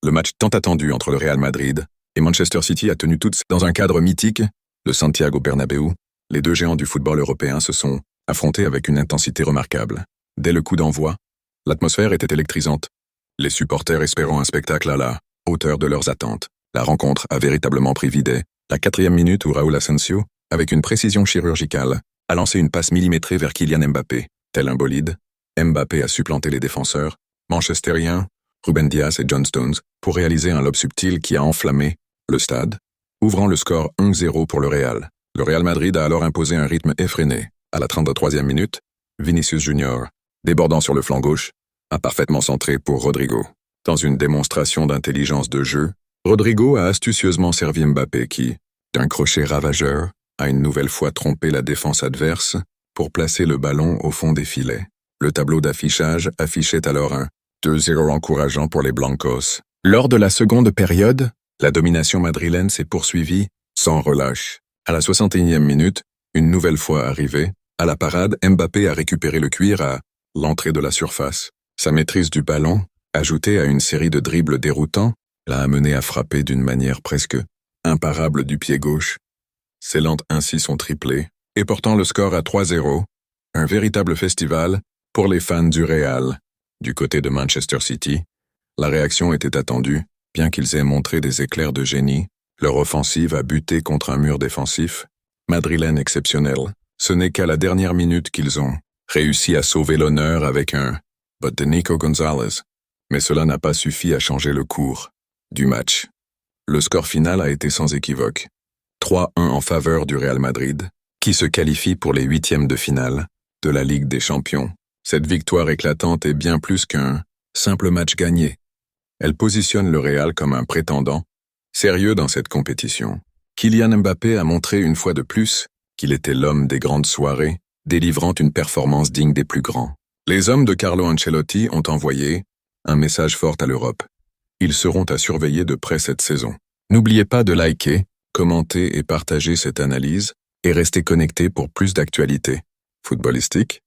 Le match tant attendu entre le Real Madrid et Manchester City a tenu toutes dans un cadre mythique, le Santiago Bernabéu. Les deux géants du football européen se sont affrontés avec une intensité remarquable. Dès le coup d'envoi, l'atmosphère était électrisante, les supporters espérant un spectacle à la hauteur de leurs attentes. La rencontre a véritablement pris vie dès la 4e minute où Raúl Asensio, avec une précision chirurgicale, a lancé une passe millimétrée vers Kylian Mbappé. Tel un bolide, Mbappé a supplanté les défenseurs manchestériens, Ruben Dias et John Stones, pour réaliser un lob subtil qui a enflammé le stade, ouvrant le score 1-0 pour le Real. Le Real Madrid a alors imposé un rythme effréné. À la 33e minute, Vinicius Junior, débordant sur le flanc gauche, a parfaitement centré pour Rodrigo. Dans une démonstration d'intelligence de jeu, Rodrigo a astucieusement servi Mbappé qui, d'un crochet ravageur, a une nouvelle fois trompé la défense adverse pour placer le ballon au fond des filets. Le tableau d'affichage affichait alors un 2-0 encourageant pour les Blancos. Lors de la seconde période, la domination madrilène s'est poursuivie sans relâche. À la 61e minute, une nouvelle fois arrivé, à la parade, Mbappé a récupéré le cuir à l'entrée de la surface. Sa maîtrise du ballon, ajoutée à une série de dribbles déroutants, l'a amené à frapper d'une manière presque imparable du pied gauche, scellant ainsi son triplé et portant le score à 3-0, un véritable festival pour les fans du Real. Du côté de Manchester City, la réaction était attendue, bien qu'ils aient montré des éclairs de génie. Leur offensive a buté contre un mur défensif madrilène exceptionnel. Ce n'est qu'à la dernière minute qu'ils ont réussi à sauver l'honneur avec un but de Nico González. Mais cela n'a pas suffi à changer le cours du match. Le score final a été sans équivoque. 3-1 en faveur du Real Madrid, qui se qualifie pour les 8e de finale de la Ligue des Champions. Cette victoire éclatante est bien plus qu'un simple match gagné. Elle positionne le Real comme un prétendant sérieux dans cette compétition. Kylian Mbappé a montré une fois de plus qu'il était l'homme des grandes soirées, délivrant une performance digne des plus grands. Les hommes de Carlo Ancelotti ont envoyé un message fort à l'Europe. Ils seront à surveiller de près cette saison. N'oubliez pas de liker, commenter et partager cette analyse et restez connectés pour plus d'actualités footballistiques,